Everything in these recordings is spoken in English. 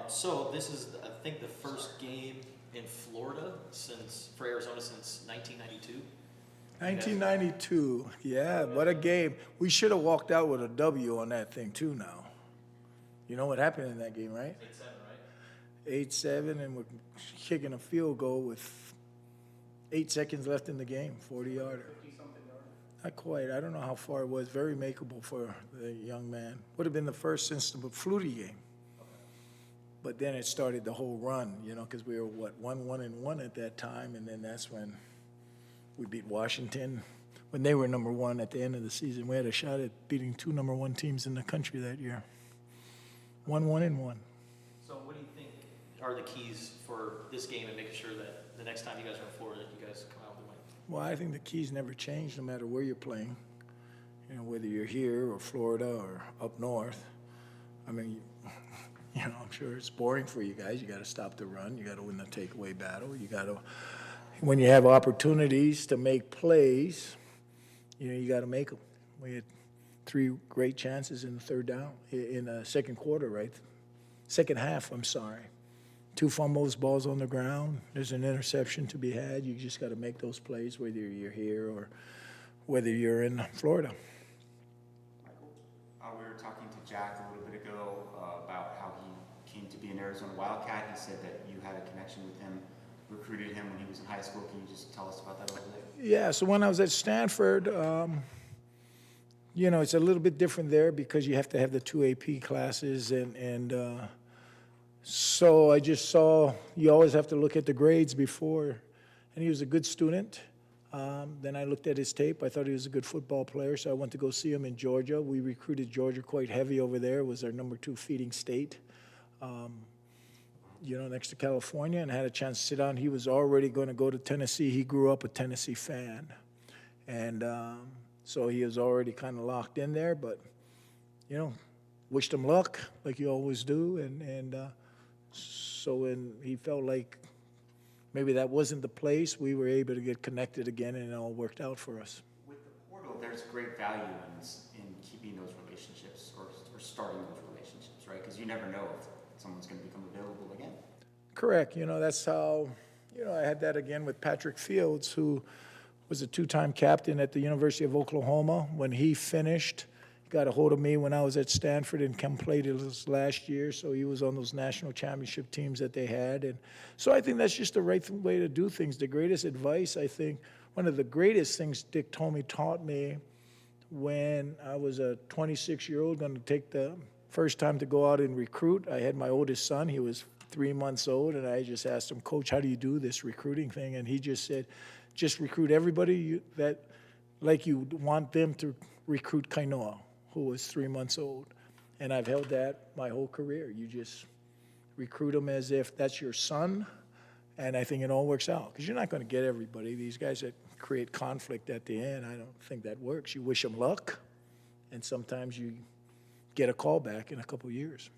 So this is, I think, the first game in Florida for Arizona since 1992. You guys, 1992. Yeah, what a game. We should have walked out with a W on that thing, too, now. You know what happened in that game, right? 8-7, right? 8-7, and we're kicking a field goal with 8 seconds left in the game, 40-yarder. Not quite. I don't know how far it was. Very makeable for the young man. Would have been the first since the Flutie game. But then it started the whole run, because we were, 1-1-1 at that time, and then that's when we beat Washington. When they were number one at the end of the season, we had a shot at beating two number one teams in the country that year. 1-1-1. So what do you think are the keys for this game and making sure that the next time you guys are in Florida, you guys come out with a win? Well, I think the keys never change no matter where you're playing. Whether you're here or Florida or up north. I mean, I'm sure it's boring for you guys. You got to stop the run. You got to win the takeaway battle. You got to, when you have opportunities to make plays, you got to make them. We had 3 great chances in the third down, in the second quarter, right? Second half, I'm sorry. 2 fumbles, balls on the ground. There's an interception to be had. You just got to make those plays, whether you're here or whether you're in Florida. Michael, we were talking to Jack a little bit ago about how he came to be an Arizona Wildcat. He said that you had a connection with him, recruited him when he was in high school. Can you just tell us about that a little bit? Yeah, so when I was at Stanford, it's a little bit different there because you have to have the 2 AP classes, and so I just saw you always have to look at the grades before, and he was a good student. Then I looked at his tape. I thought he was a good football player, so I went to go see him in Georgia. We recruited Georgia quite heavy over there. It was our number 2 feeding state, next to California, and had a chance to sit down. He was already going to go to Tennessee. He grew up a Tennessee fan, and so he was already kind of locked in there, but, wished him luck like you always do, and so when he felt like maybe that wasn't the place, we were able to get connected again, and it all worked out for us. With the portal, there's great value in keeping those relationships or starting those relationships, right? Because you never know if someone's going to become available again. Correct. That's how, I had that again with Patrick Fields, who was a 2-time captain at the University of Oklahoma. When he finished, he got a hold of me when I was at Stanford and completed his last year, so he was on those national championship teams that they had. And so I think that's just the right way to do things. The greatest advice, I think, one of the greatest things Dick Tomey taught me when I was a 26-year-old going to take the first time to go out and recruit. I had my oldest son. He was 3 months old, and I just asked him, Coach, how do you do this recruiting thing? And he just said, just recruit everybody like you want them to recruit Kainoa, who was 3 months old. And I've held that my whole career. You just recruit them as if that's your son, and I think it all works out. Because you're not going to get everybody. These guys that create conflict at the end, I don't think that works. You wish them luck, and sometimes you get a call back in a couple of years.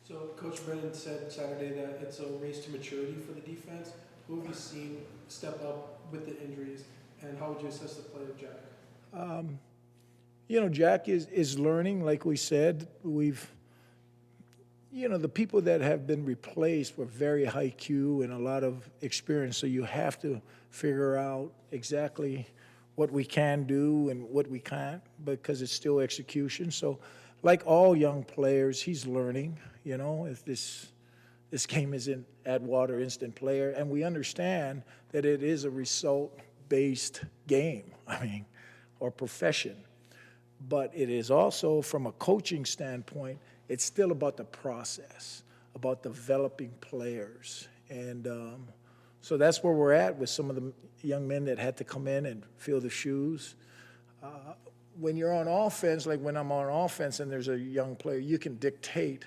So Coach Brennan said Saturday that it's a race to maturity for the defense. Who have you seen step up with the injuries, and how would you assess the play of Jack? Jack is learning, like we said. The people that have been replaced were very high Q and a lot of experience, so you have to figure out exactly what we can do and what we can't, because it's still execution. So like all young players, he's learning, if this game isn't Atwater instant player, and we understand that it is a result-based game, or profession. But it is also, from a coaching standpoint, it's still about the process, about developing players. And so that's where we're at with some of the young men that had to come in and fill the shoes. When you're on offense, like when I'm on offense and there's a young player, you can dictate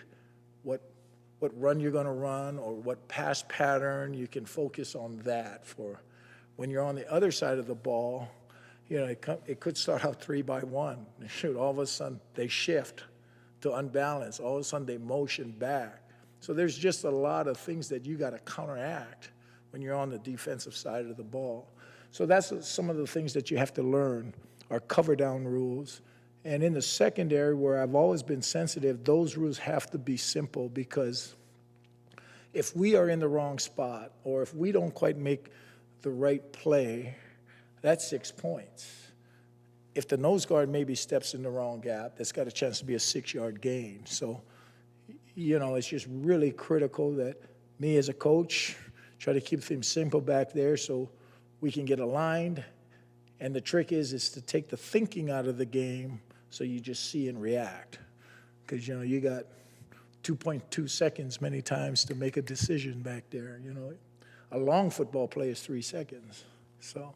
what run you're going to run or what pass pattern. You can focus on that. For when you're on the other side of the ball, it could start out 3-by-1. Shoot, all of a sudden they shift to unbalance. All of a sudden they motion back. So there's just a lot of things that you got to counteract when you're on the defensive side of the ball. So that's some of the things that you have to learn. Our cover down rules And in the secondary, where I've always been sensitive, those rules have to be simple, because if we are in the wrong spot, or if we don't quite make the right play, that's 6 points. If the nose guard maybe steps in the wrong gap, that's got a chance to be a 6-yard gain. So, it's just really critical that me as a coach try to keep things simple back there so we can get aligned. And the trick is to take the thinking out of the game so you just see and react. Because, you got 2.2 seconds many times to make a decision back there. A long football play is 3 seconds. So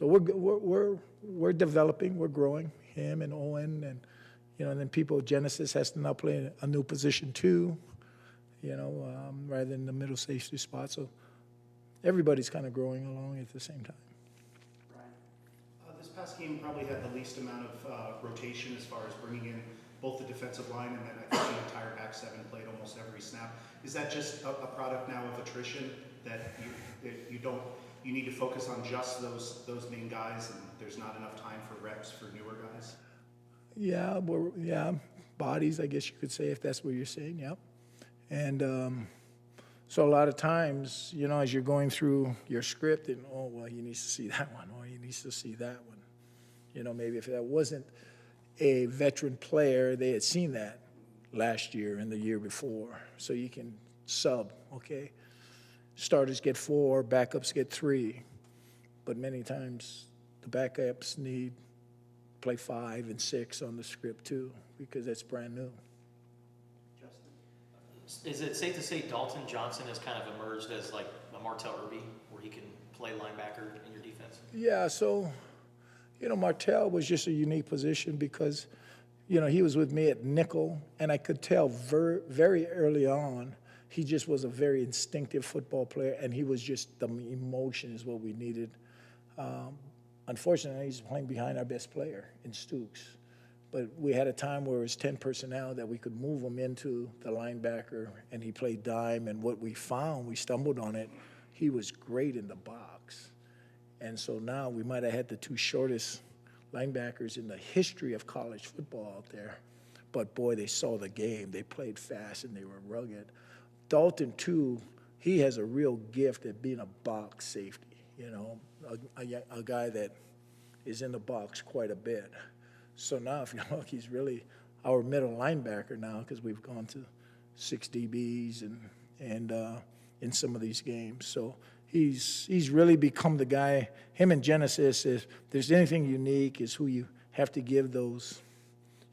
we're developing, we're growing, him and Owen, and and then Genesis has to now play a new position too, rather than the middle safety spot. So everybody's kind of growing along at the same time. Brian, this past game probably had the least amount of rotation as far as bringing in both the defensive line and then I think the entire back seven played almost every snap. Is that just a product now of attrition that you need to focus on just those main guys and there's not enough time for reps for newer guys? Yeah, bodies, I guess you could say, if that's what you're saying, yeah. And so a lot of times, as you're going through your script and, he needs to see that one, or he needs to see that one. Maybe if that wasn't a veteran player, they had seen that last year and the year before. So you can sub, okay? Starters get 4, backups get 3. But many times the backups need play 5 and 6 on the script too, because that's brand new. Justin? Is it safe to say Dalton Johnson has kind of emerged as like a Martell Irby, where he can play linebacker in your defense? Yeah, so, Martell was just a unique position because, he was with me at nickel, and I could tell very early on he just was a very instinctive football player, and he was just, the emotion is what we needed. Unfortunately, he's playing behind our best player in Stooks. But we had a time where it was 10 personnel that we could move him into the linebacker, and he played dime. And what we found, we stumbled on it, he was great in the box. And so now we might have had the 2 shortest linebackers in the history of college football out there. But, boy, they saw the game. They played fast, and they were rugged. Dalton, too, he has a real gift at being a box safety, a guy that is in the box quite a bit. So now, if you look, he's really our middle linebacker now because we've gone to 6 DBs and in some of these games. So he's really become the guy. Him and Genesis, if there's anything unique, is who you have to give those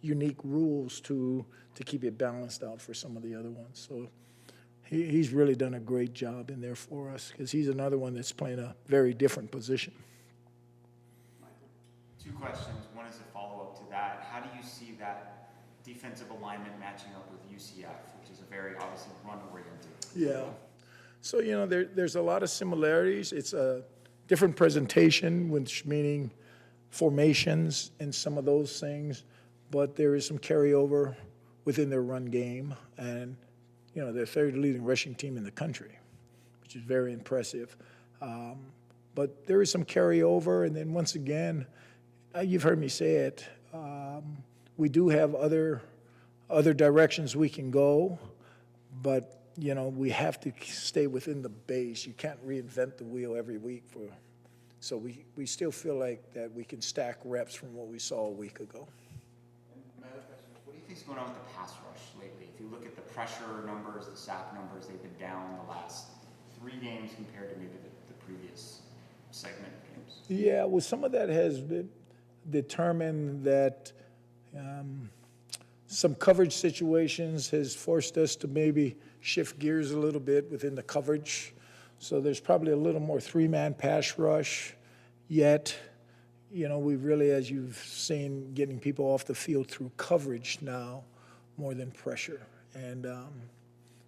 unique rules to keep it balanced out for some of the other ones. So he's really done a great job in there for us because he's another one that's playing a very different position. 2 questions. One is a follow-up to that. How do you see that defensive alignment matching up with UCF, which is a very obviously run-oriented? Yeah. So, there's a lot of similarities. It's a different presentation, which meaning formations and some of those things, but there is some carryover within their run game. And, they're third leading rushing team in the country, which is very impressive. But there is some carryover, and then once again, you've heard me say it, we do have other directions we can go, but, we have to stay within the base. You can't reinvent the wheel every week. So we still feel like that we can stack reps from what we saw a week ago. And my other question is, what do you think is going on with the pass rush lately? If you look at the pressure numbers, the sack numbers, they've been down the last 3 games compared to maybe the previous segment of games. Yeah, well, some of that has been determined that some coverage situations has forced us to maybe shift gears a little bit within the coverage. So there's probably a little more 3-man pass rush, yet, we really, as you've seen, getting people off the field through coverage now more than pressure. And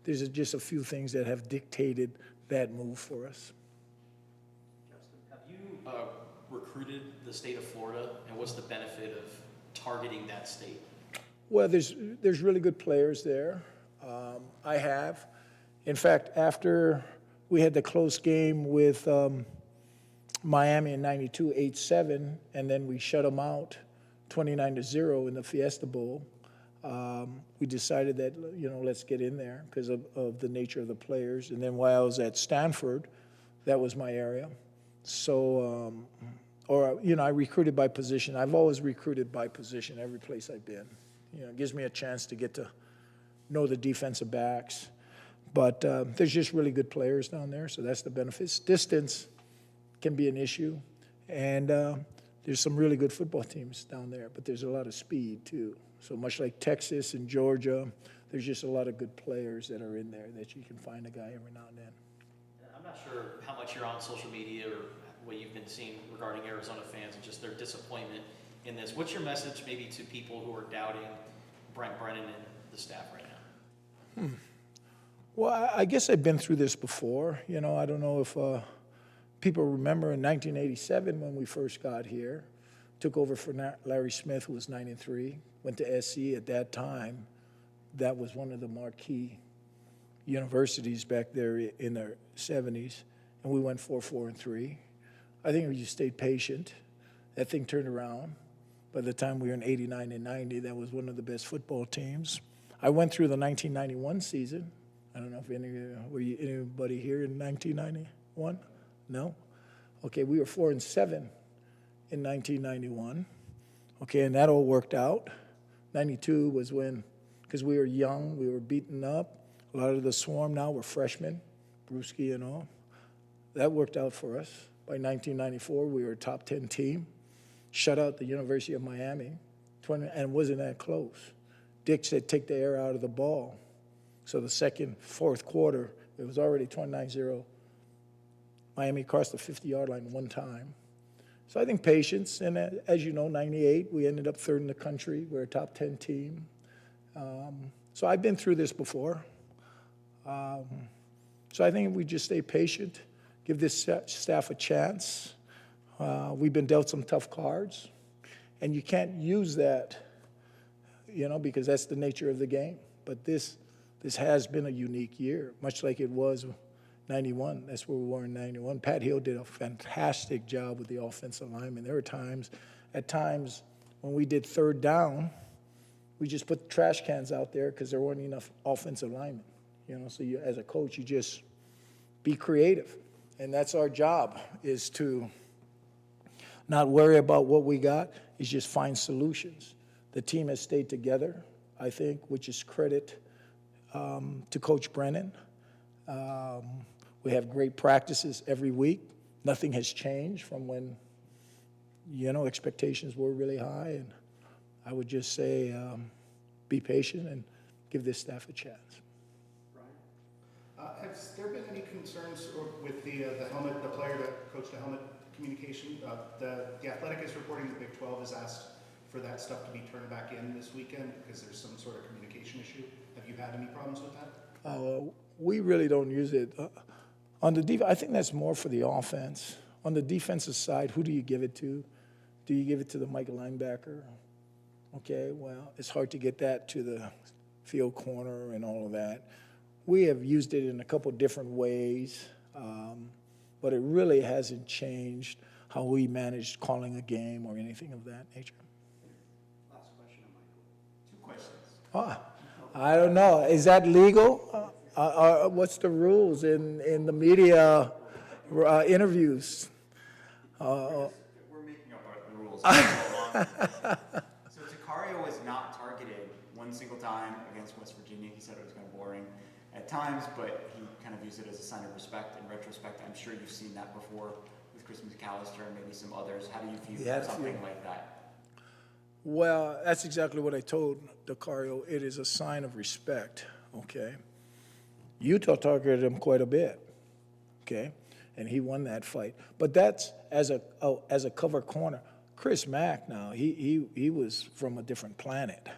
there's just a few things that have dictated that move for us. Have you recruited the state of Florida, and what's the benefit of targeting that state? Well, there's really good players there. I have. In fact, after we had the close game with Miami in 92, 8-7, and then we shut them out 29-0 in the Fiesta Bowl, we decided that, let's get in there because of the nature of the players. And then while I was at Stanford, that was my area. So, I recruited by position. I've always recruited by position every place I've been. It gives me a chance to get to know the defensive backs. But there's just really good players down there, so that's the benefits. Distance can be an issue, and there's some really good football teams down there, but there's a lot of speed too. So much like Texas and Georgia, there's just a lot of good players that are in there that you can find a guy every now and then. I'm not sure how much you're on social media or what you've been seeing regarding Arizona fans and just their disappointment in this. What's your message maybe to people who are doubting Brent Brennan and the staff right now? Well, I guess I've been through this before. I don't know if people remember in 1987 when we first got here, took over for Larry Smith, who was 9-3, went to SC at that time. That was one of the marquee universities back there in the 70s, and we went 4-4-3. I think if you stayed patient, that thing turned around. By the time we were in 89 and 90, that was one of the best football teams. I went through the 1991 season. I don't know if anybody here in 1991? No? Okay, we were 4-7 in 1991. Okay, and that all worked out. 92 was when, because we were young, we were beaten up. A lot of the swarm now were freshmen, Brewski and all. That worked out for us. By 1994, we were a top 10 team. Shut out the University of Miami, and wasn't that close. Dick said, take the air out of the ball. So the fourth quarter, it was already 29-0. Miami crossed the 50-yard line one time. So I think patience, and as you know, 98, we ended up third in the country. We're a top 10 team. So I've been through this before. So I think if we just stay patient, give this staff a chance. We've been dealt some tough cards, and you can't use that, because that's the nature of the game. But this has been a unique year, much like it was 91. That's where we were in 91. Pat Hill did a fantastic job with the offensive linemen. There were at times when we did third down, we just put trash cans out there because there weren't enough offensive linemen. So you, as a coach, you just be creative. And that's our job, is to not worry about what we got, is just find solutions. The team has stayed together, I think, which is credit to Coach Brennan. We have great practices every week. Nothing has changed from when, expectations were really high. And I would just say, be patient and give this staff a chance. Has there been any concerns with the helmet, the player that coached the helmet communication? The Athletic is reporting the Big 12 has asked for that stuff to be turned back in this weekend because there's some sort of communication issue. Have you had any problems with that? We really don't use it. On the I think that's more for the offense. On the defensive side, who do you give it to? Do you give it to the Mike linebacker? Okay, well, it's hard to get that to the field corner and all of that. We have used it in a couple different ways, but it really hasn't changed how we managed calling a game or anything of that nature. Last question, Michael. 2 questions. I don't know. Is that legal? What's the rules in the media interviews? We're making up the rules. So Takario was not targeted one single time against West Virginia. He said it was kind of boring at times, but he kind of used it as a sign of respect. In retrospect, I'm sure you've seen that before with Chris McAllister and maybe some others. How do you view something like that? Well, that's exactly what I told Dacario. It is a sign of respect, okay? Utah targeted him quite a bit, okay? And he won that fight. But that's as a cover corner. Chris Mack now, he was from a different planet,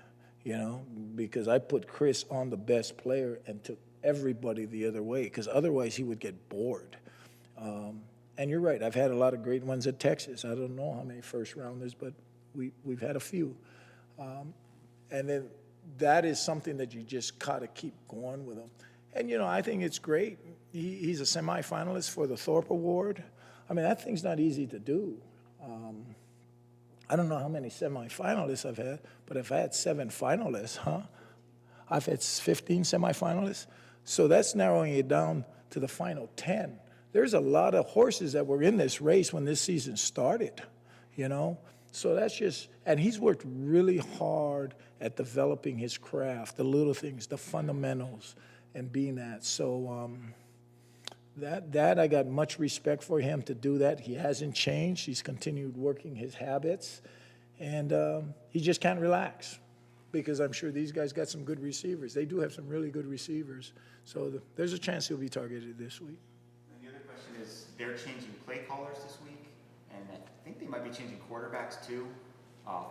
because I put Chris on the best player and took everybody the other way, because otherwise he would get bored. And you're right, I've had a lot of great ones at Texas. I don't know how many first-rounders, but we've had a few. And then that is something that you just got to keep going with him. And, I think it's great. He's a semifinalist for the Thorpe Award. I mean, that thing's not easy to do. I don't know how many semifinalists I've had, but if I had 7 finalists, I've had 15 semifinalists. So that's narrowing it down to the final 10. There's a lot of horses that were in this race when this season started, you know? So that's just, and he's worked really hard at developing his craft, the little things, the fundamentals, and being that. So that I got much respect for him to do that. He hasn't changed. He's continued working his habits, and he just can't relax because I'm sure these guys got some good receivers. They do have some really good receivers. So there's a chance he'll be targeted this week. And the other question is, they're changing play callers this week, and I think they might be changing quarterbacks too.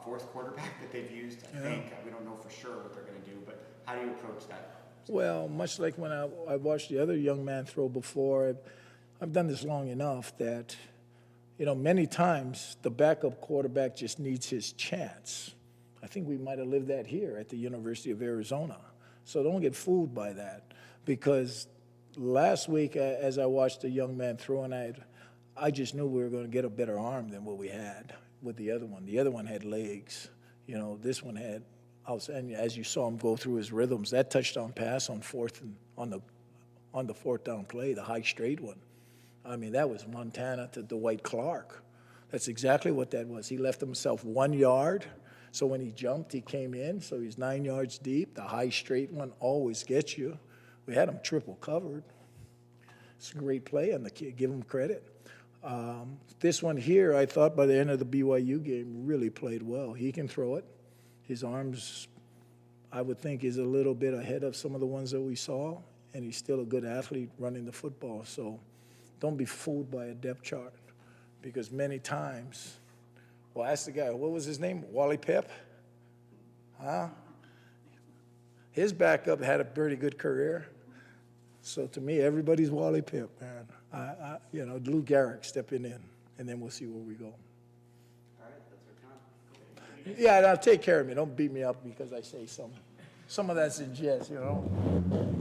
Fourth quarterback that they've used, I think. We don't know for sure what they're going to do, but how do you approach that? Well, much like when I watched the other young man throw before, I've done this long enough that, you know, many times the backup quarterback just needs his chance. I think we might have lived that here at the University of Arizona. So don't get fooled by that, because last week as I watched the young man throw, and I just knew we were going to get a better arm than what we had with the other one. The other one had legs. You know, this one had. And as you saw him go through his rhythms, that touchdown pass on the fourth down play, the high straight one. I mean, that was Montana to Dwight Clark. That's exactly what that was. He left himself 1 yard, so when he jumped, he came in, so he's 9 yards deep. The high straight one always gets you. We had him triple covered. It's a great play, and the kid, give him credit. This one here, I thought by the end of the BYU game, really played well. He can throw it. His arms, I would think, is a little bit ahead of some of the ones that we saw, and he's still a good athlete running the football. So don't be fooled by a depth chart, because many times, well, ask the guy, what was his name? Wally Pep? Huh? His backup had a pretty good career. So to me, everybody's Wally Pep, man. You know, Lou Gehrig stepping in, and then we'll see where we go. Yeah, now take care of me. Don't beat me up because I say some of that's in jest, you know.